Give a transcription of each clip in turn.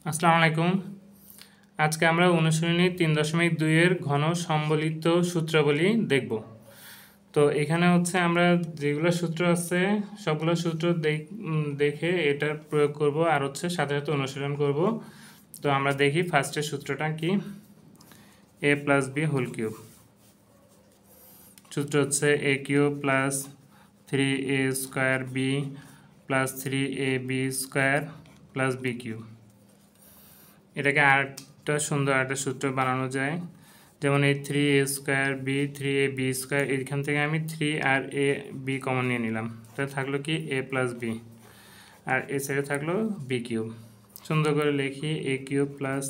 আসসালামু আলাইকুম। আজকে আমরা অনুশীলনী 3.2 এর ঘন সম্বলিত সূত্রাবলী দেখব। তো এখানে হচ্ছে আমরা যেগুলো সূত্র আছে সবগুলো সূত্র দেখে এটার প্রয়োগ করব আর হচ্ছে সাথে সাথে অনুশীলন করব। তো আমরা দেখি ফার্স্টের সূত্রটা কি। a plus B whole cube সূত্র হচ্ছে a cube plus 3a square B plus 3ab square plus B cube. এটাকে আরেকটা সুন্দর একটা সূত্র বানানো যায়, যেমন এই 3a square B 3ab square, এইখান থেকে আমি 3 আর a b কমন নিয়ে নিলাম, তাহলে থাকলো কি a প্লাস বি, আর এ সাইডে থাকলো বি কিউব। সুন্দর করে লিখি a cube plus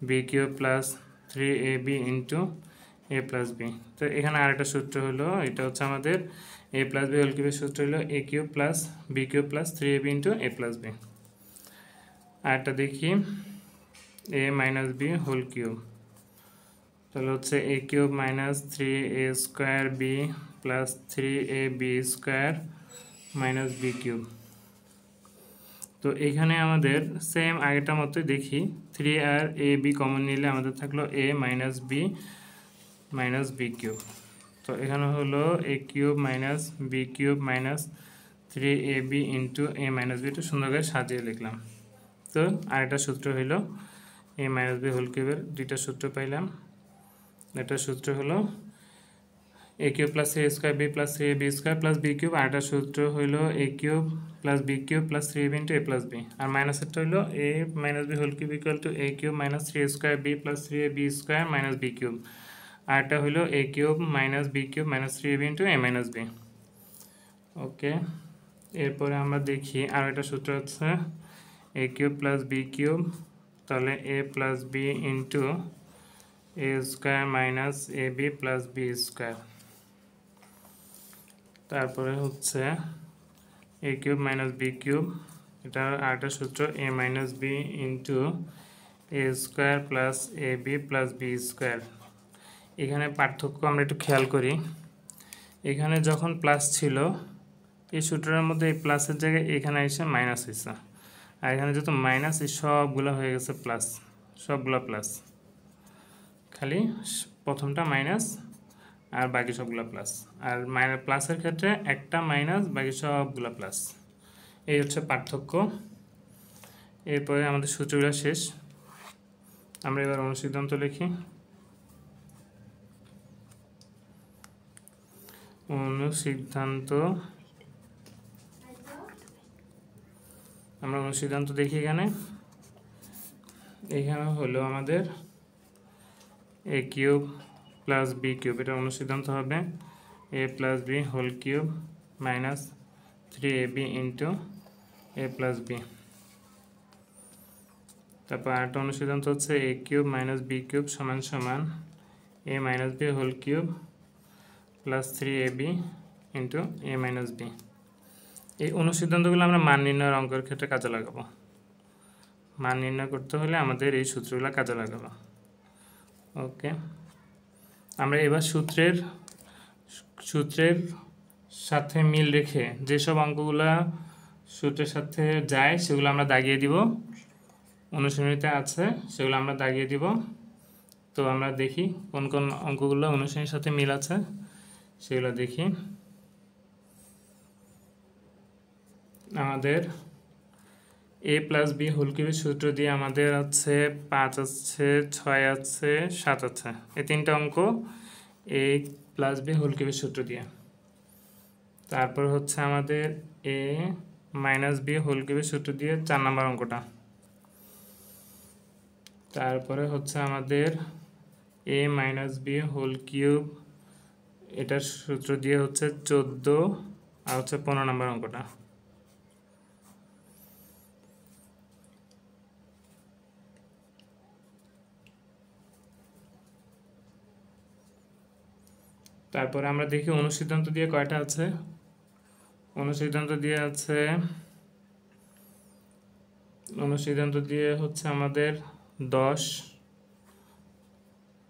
B cube plus 3ab into a plus B. তো এখানে আরেকটা সূত্র হলো, এটা হচ্ছে আমাদের a প্লাস বি হোল কিউবের সূত্র হলো a cube plus B cube plus 3ab into a plus B. আরেকটা দেখি a minus B whole cube, তাহলে হচ্ছে a cube minus 3a square B plus 3ab square minus B cube. তো এখানে আমাদের সেম আগেটার মতোই দেখি, 3 আর এ বি কমন নিলে আমাদের থাকলো a মাইনাস বি কিউব। তো এখানে হলো a cube minus B cube minus 3ab into a minus B, একটু সুন্দর করে সাজিয়ে লিখলাম। তো আরেকটা সূত্র হলো a মাইনাস বি হোল কিউবের দুইটা সূত্র পাইলাম। একটা সূত্র হলো a cube plus a square B plus 3ab square plus B cube, আরেকটা সূত্র হলো a cube plus B cube plus 3ab into a plus B, আর মাইনাসেরটা হলো a minus B whole cube equal to a cube minus 3a square B plus 3ab square minus B cube, আরেকটা হলো a cube minus B cube minus 3ab into a minus B. Okay, এরপরে আমরা দেখি আর একটা সূত্র হচ্ছে a cube plus B cube, তাহলে a plus B into a square minus A B plus B square. তারপরে হচ্ছে a cube minus B cube, এটা আরেকটা সূত্র a minus B into A square plus A B plus B square. এখানে পার্থক্য আমরা একটু খেয়াল করি, এখানে যখন প্লাস ছিল এই সূত্রের মধ্যে এই প্লাসের জায়গায় এখানে এসে মাইনাস হয়েছে, আর এখানে যেহেতু মাইনাস এই সবগুলো হয়ে গেছে প্লাস, সবগুলো প্লাস, খালি প্রথমটা মাইনাস আর বাকি সবগুলো প্লাস, আর মাইনাস প্লাসের ক্ষেত্রে একটা মাইনাস বাকি সবগুলো প্লাস। এই হচ্ছে পার্থক্য। এরপরে আমাদের সূত্রগুলো শেষ, আমরা এবার অনুসিদ্ধান্ত লিখি। অনুসিদ্ধান্ত, আমরা অনুসিদ্ধান্ত দেখি এখানে হলো আমাদের a cube plus B cube, এটা অনুসিদ্ধান্ত হবে a plus B whole cube minus 3ab into a plus B. তারপর আরেকটা অনুসিদ্ধান্ত হচ্ছে a cube minus B cube সমান সমান a minus B whole cube plus 3ab into a minus B. এই অনুসিদ্ধান্তগুলো আমরা মান নির্ণয়ের অঙ্কের ক্ষেত্রে কাজে লাগাবো। মান নির্ণয় করতে হলে আমাদের এই সূত্রগুলো কাজে লাগাবো। ওকে, আমরা এবার সূত্রের সাথে মিল রেখে যেসব অঙ্কগুলো সূত্রের সাথে যায় সেগুলো আমরা দাগিয়ে দিব, অনুশীলনীতে আছে সেগুলো আমরা দাগিয়ে দিব। তো আমরা দেখি কোন কোন অঙ্কগুলো অনুশীলনীর সাথে মিল আছে সেগুলো দেখি। আমাদের a প্লাস বি হোল কিউবের সূত্র দিয়ে আমাদের আছে 5 আছে, 6 আছে, 7 আছে, এই তিনটা অঙ্ক a প্লাস বি হোল কিউবের সূত্র দিয়ে। তারপর হচ্ছে আমাদের a মাইনাস বি হোল কিউবের সূত্র দিয়ে 4 নম্বর অঙ্কটা। তারপরে হচ্ছে আমাদের a minus B whole cube, এটার সূত্র দিয়ে হচ্ছে 14 আর হচ্ছে 15 নম্বর অঙ্কটা। তারপরে আমরা দেখি অনুসিদ্ধান্ত দিয়ে কয়টা আছে। অনুসিদ্ধান্ত দিয়ে হচ্ছে আমাদের 10,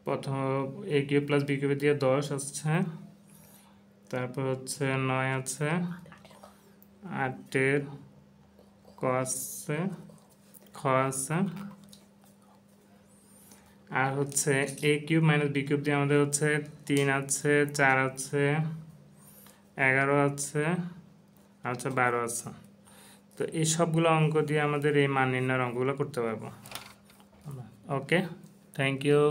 প্রথম a cube plus B cube দিয়ে 10 আসছে, তারপর হচ্ছে 9 আছে, 8 এর cos খ আছে, আর হচ্ছে এ কিউব মাইনাস বি কিউব দিয়ে আমাদের হচ্ছে 3 আছে, 4 আছে, 11 আছে, আর হচ্ছে 12 আছে। তো এই সবগুলো অঙ্ক দিয়ে আমাদের এই মান নির্ণয়ের অঙ্কগুলো করতে পারবো। ওকে, থ্যাংক ইউ।